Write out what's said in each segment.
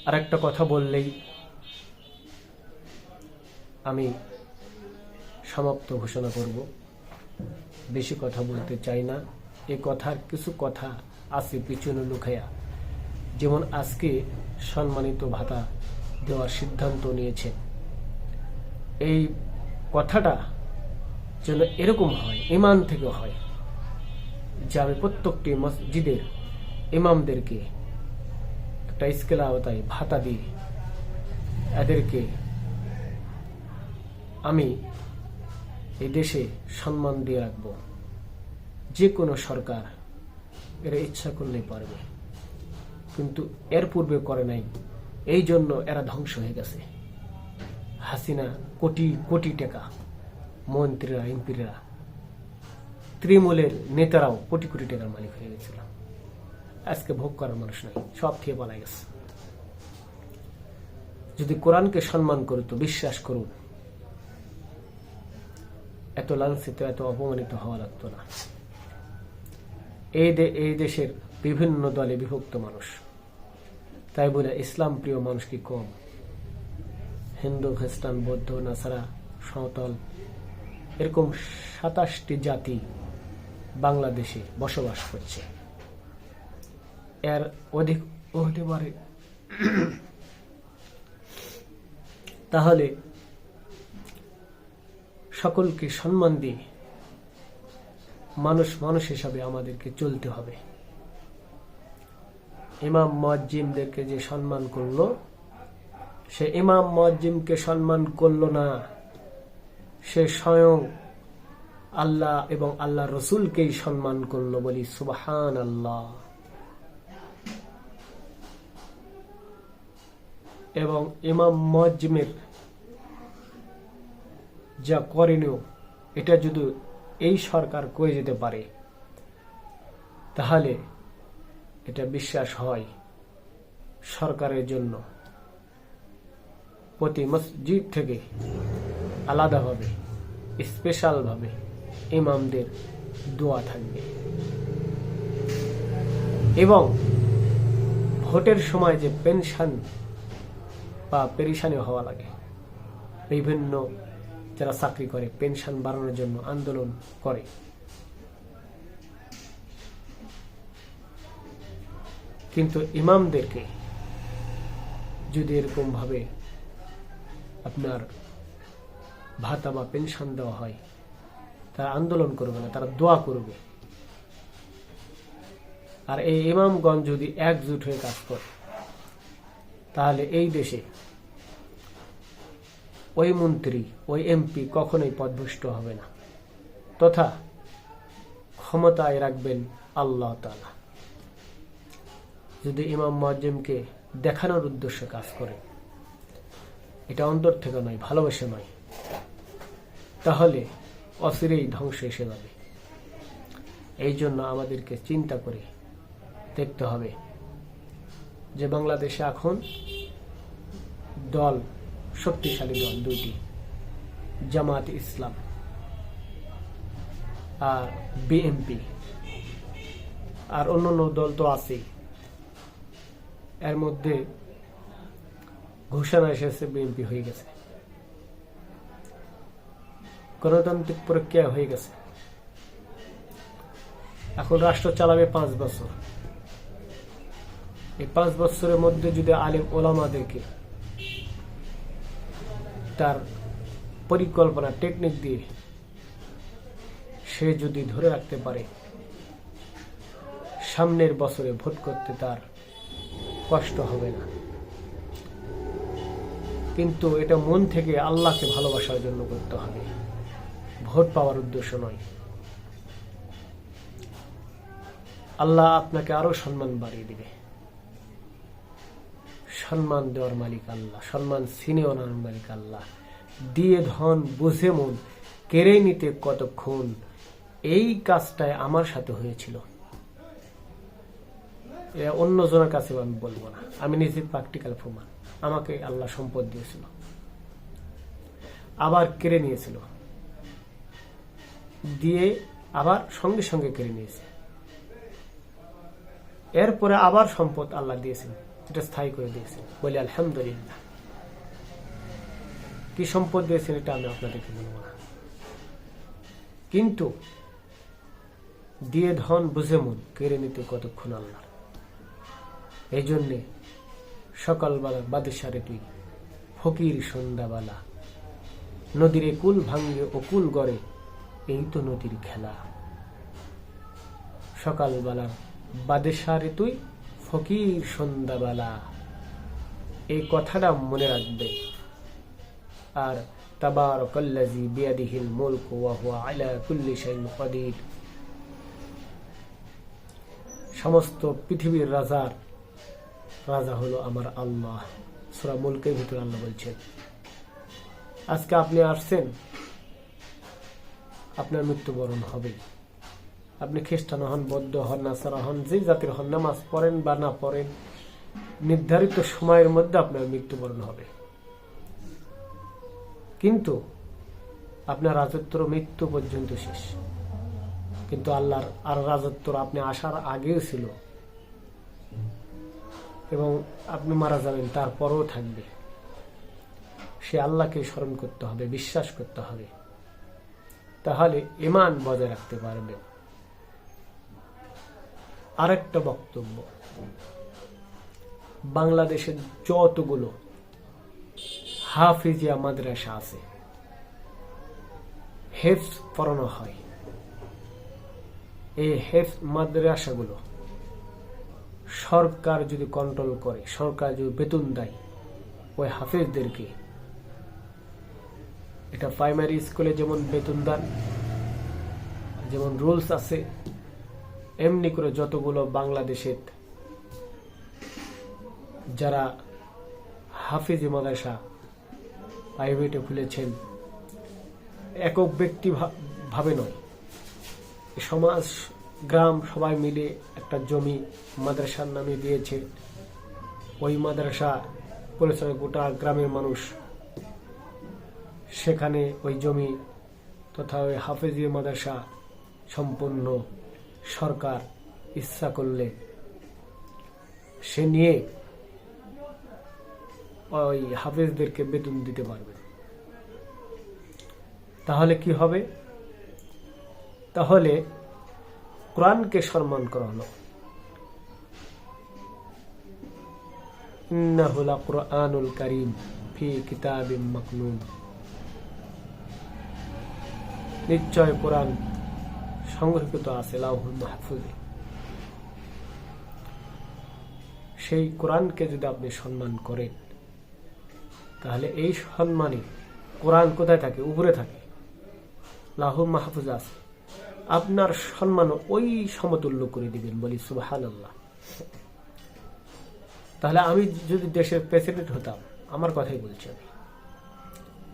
আরেকটা কথা বললেই আমি সমাপ্ত ঘোষণা করব। বেশি কথা বলতে চাই না। এই কথার কিছু কথা আছে পিছনে লুকায়া। যেমন আজকে সম্মানিত ভাতা দেওয়ার সিদ্ধান্ত নিয়েছে, এই কথাটা যেন এরকম হয়, ইমান থেকে হয়, যে আমি প্রত্যেকটি মসজিদের ইমামদেরকে একটা স্কেল আওতায় ভাতা দিয়ে এদেরকে আমি এই দেশে সম্মান দিয়ে রাখবো। যে কোনো সরকার এরা ইচ্ছা করলেই পারবে, কিন্তু এর পূর্বে করে নাই, এই জন্য এরা ধ্বংস হয়ে গেছে। হাসিনা কোটি কোটি টাকা, মন্ত্রীরা, এমপিরা, তৃণমূলের নেতারাও কোটি কোটি টাকার মালিক হয়ে গেছিল। আজকে ভোগ করার মানুষ নাই, সব থেকে পালাই গেছে। যদি কোরআনকে সম্মান করতো, বিশ্বাস করুন, এত লাঞ্ছিত, এত অপমানিত হওয়া লাগতো না। এই দেশের বিভিন্ন দলে বিভক্ত মানুষ, তাই বলে ইসলাম প্রিয় মানুষ কি কম? হিন্দু, খ্রিস্টান, বৌদ্ধ, নাসারা, সাঁওতাল, এরকম 27টি জাতি বাংলাদেশে বসবাস করছে। এর অধিক হতে পারে। তাহলে সকলকে সম্মান দিয়ে মানুষ হিসাবে আমাদেরকে চলতে হবে। ইমাম মুয়াজ্জিমদেরকে যে সম্মান করলো, সে ইমাম মুয়াজ্জিমকে সম্মান করলো না, সে স্বয়ং আল্লাহ এবং আল্লাহ রসুলকেই সম্মান করলো। বলি সুবহানাল্লাহ। এবং ইমাম মুয়াজ্জিমের যা করণীয়, এটা যদি এই সরকার করে যেতে পারে, তাহলে এটা বিশ্বাস হয় সরকারের জন্য প্রতি মসজিদ থেকে আলাদাভাবে, স্পেশালভাবে ইমামদের দোয়া থাকবে। এবং ভোটের সময় যে পেনশন বা পেরেশানি হওয়া লাগে, বিভিন্ন যারা চাকরি করে পেনশন বাড়ানোর জন্য আন্দোলন করে, কিন্তু ইমামদেরকে যদি এরকম ভাবে আপনার ভাতা বা পেনশন দেওয়া হয়, তারা আন্দোলন করবে না, তারা দোয়া করবে। আর এই ইমামগণ যদি একজুট হয়ে কাজ করে, তাহলে এই দেশে ওই মন্ত্রী, ওই এমপি কখনোই পদভ্রষ্ট হবে না, তথা ক্ষমতায় রাখবেন আল্লাহ তাআলা। যদি ইমাম মুয়াজ্জিমকে দেখানোর উদ্দেশ্যে কাজ করে, এটা অন্তর থেকে নয়, ভালোবেসে নয়, তাহলে অচিরেই ধ্বংস এসে যাবে। এই জন্য আমাদেরকে চিন্তা করে দেখতে হবে যে বাংলাদেশে এখন দল, শক্তিশালী দল দুইটি, জামাত ইসলাম আর বিএনপি, আর অন্যান্য দল তো আছেই। এর মধ্যে ঘোষণা এসেছে বিএনপি হয়ে গেছে, গণতান্ত্রিক প্রক্রিয়া হয়ে গেছে। এখন রাষ্ট্র চালাবে 5 বছর। এই 5 বছরের মধ্যে যদি আলেম ওলামাদেরকে তার পরিকল্পনা, টেকনিক দিয়ে সে যদি ধরে রাখতে পারে, সামনের বছরে ভোট করতে তার কষ্ট হবে না। কিন্তু এটা মন থেকে আল্লাহকে ভালোবাসার জন্য করতে হবে, ভোট পাওয়ার উদ্দেশ্য নয়। আল্লাহ আপনাকে আরো সম্মান বাড়িয়ে দিবে। সম্মান দেওয়ার মালিক আল্লাহ, সম্মান ছিনিয়ে আনার মালিক আল্লাহ। দিয়ে ধন বুঝে মন কেড়ে নিতে কতক্ষণ, এই কাজটাই আমার সাথে হয়েছিল। অন্য জনের কাছে আমি বলবো না, আমি নিজে প্র্যাকটিক্যাল প্রমাণ। আমাকে আল্লাহ সম্পদ দিয়েছিল, আবার কেড়ে নিয়েছিল, দিয়ে আবার সঙ্গে সঙ্গে কেড়ে নিয়েছে। এরপরে আবার সম্পদ আল্লাহ দিয়েছেন, এটা স্থায়ী করে দিয়েছেন। বলি আলহামদুলিল্লাহ। কি সম্পদ দিয়েছেন এটা আমি আপনাদেরকে বলবো না, কিন্তু দিয়ে ধন বুঝে মন কেড়ে নিতে কতক্ষণ আল্লাহ। এই জন্যে সকালবেলা বাদশারে তুই ফকির সন্ধ্যাবেলা, নদীর কুল ভাঙ্গে ও কুল গড়ে, এই তো নদীর খেলা। সকালবেলা বাদশারে তুই ফকির সন্ধ্যাবেলা, এই কথাটা মনে রাখবে। আর তাবারাকাল্লাযী বিয়াদিহিল মুলকু ওয়া হুয়া আলা কুল্লি শাইইন কাদির, সমস্ত পৃথিবীর রাজা হলো আমার আল্লাহ। সূরা মুলকের ভিতরে আল্লাহ বলছেন, আজকে আপনি আসছেন, আপনার মৃত্যুবরণ হবে। আপনি খ্রিস্টান হন, বৌদ্ধ হন, নাসারা হন, যে জাতির হন, নামাজ পড়েন বা না পড়েন, নির্ধারিত সময়ের মধ্যে আপনার মৃত্যুবরণ হবে। কিন্তু আপনার রাজত্ব মৃত্যু পর্যন্ত শেষ। কিন্তু আল্লাহর আর রাজত্ব আপনি আসার আগেও ছিল, এবং আপনি মারা যাবেন তারপরেও থাকবে। সে আল্লাহকে স্মরণ করতে হবে, বিশ্বাস করতে হবে, তাহলে ঈমান বজায় রাখতে পারবে। আরেকটা বক্তব্য, বাংলাদেশের যতগুলো হাফিজিয়া মাদ্রাসা আছে, হেফজ পড়ানো হয়, এই হেফজ মাদ্রাসাগুলো সরকার যদি কন্ট্রোল করে, সরকার যদি বেতন দেয় ওই হাফেজদেরকে, এটা প্রাইমারি স্কুলে যেমন বেতন দেন, যেমন রুলস আছে, এমনি করে যতগুলো বাংলাদেশের যারা হাফিজি মাদ্রাসা প্রাইভেটে খুলেছেন, একক ব্যক্তি ভাবে নয়, সমাজ গ্রাম সবাই মিলে একটা জমি মাদ্রাসার নামে দিয়েছে। ওই মাদ্রাসা পরিচালনা গোটা গ্রামের মানুষ, সেখানে ওই জমি তথা ওই হাফেজি মাদ্রাসা সম্পূর্ণ সরকার ইচ্ছা করলে সে নিয়ে ওই হাফেজদেরকে বেতন দিতে পারবে। তাহলে কি হবে? তাহলে কোরআনকে সম্মান করা হলো। ইন্নাহু লাকুরআনুল কারীম ফি কিতাবিম মাকনুন, নিশ্চয় কোরআন সংরক্ষিত আছে লাউহুল মাহফুজে। সেই কোরআনকে যদি আপনি সম্মান করেন, তাহলে এই সম্মানে কোরআন কোথায় থাকে? উপরে থাকে, লাউহুল মাহফুজ আছে, আপনার সম্মান ওই সমতুল্য করে দিবেন। বলি সুবহানাল্লাহ। তাহলে আমি যদি দেশের প্রেসিডেন্ট হতাম, আমার কথাই বলছি,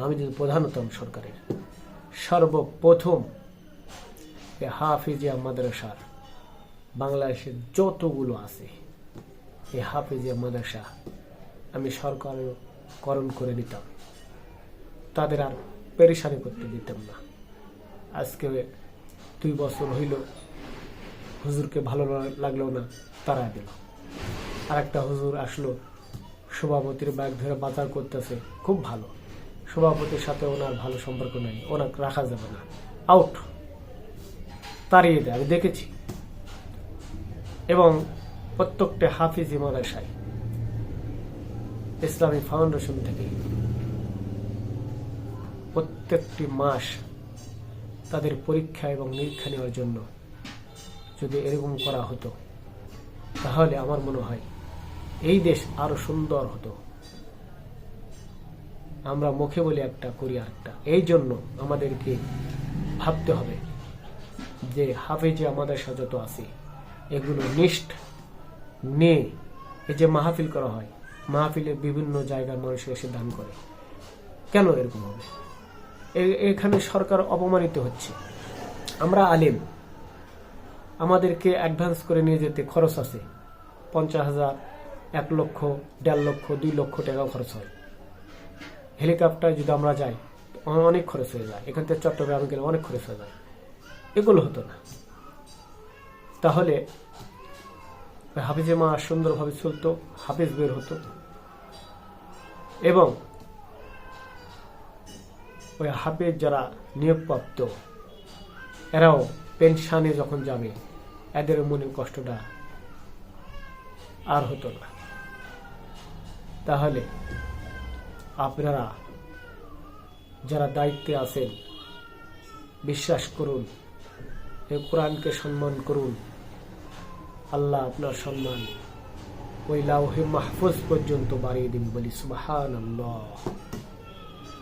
আমি যদি প্রধান হতাম সরকারের, সর্বপ্রথম হাফিজিয়া মাদ্রাসার বাংলাদেশের যতগুলো আছে, এই হাফিজিয়া মাদ্রাসা আমি সরকারকরণ করে দিতাম, তাদের আর পেরেশানি করতে দিতাম না। আজকে 2 বছর হইল, হুজুরকে ভালো লাগলো না, তারা দিল। আর একটা হুজুর আসলো, সভাপতির ব্যাগ ধরে বাজার করতেছে, খুব ভালো, সভাপতির সাথে ওনার ভালো সম্পর্ক নাই, ওনাকে রাখা যাবে না, আউট, তাড়িয়ে দেয়, আমি দেখেছি। এবং প্রত্যেকটা হাফিজি মাদ্রাসায় ইসলামিক ফাউন্ডেশন থেকে প্রত্যেকটি মাস তাদের পরীক্ষা এবং নিরীক্ষা নেওয়ার জন্য যদি এরকম করা হতো, তাহলে আমার মনে হয় এই দেশ আরো সুন্দর হতো। আমরা মুখে বলি একটা, করি একটা। এই জন্য আমাদেরকে ভাবতে হবে যে হাফেজিয়া মাদ্রাসা যত আছে এগুলো নিষ্ঠ নিয়ে, এই যে মাহফিল করা হয়, মাহফিলে বিভিন্ন জায়গার মানুষ এসে দান করে, কেন এরকম হবে? এখানে সরকার অপমানিত হচ্ছে। আমরা আলেম, আমাদেরকে অ্যাডভান্স করে নিয়ে যেতে খরচ আছে 50,000, 1 লক্ষ, 1.5 লক্ষ, 2 লক্ষ টাকা খরচ হয়। হেলিকপ্টার যদি আমরা যাই অনেক খরচ হয়ে যায়, এখান থেকে চট্টগ্রামে গেলে অনেক খরচ হয়ে যায়, এগুলো হতো না। তাহলে ওই হাফিজে মা সুন্দরভাবে চলতো, হাফিজ বের হতো, এবং ওই হাফিজ যারা নিয়োগপ্রাপ্ত এরাও পেনশনে যখন যাবে এদের মনের কষ্টটা আর হতো না। তাহলে আপনারা যারা দায়িত্বে আছেন বিশ্বাস করুন, এই কোরআনকে সম্মান করুন, আল্লাহ আপনার সম্মান ওই লাউহে মাহফুজ পর্যন্ত বাড়িয়ে দিন। বলি সুবহানাল্লাহ।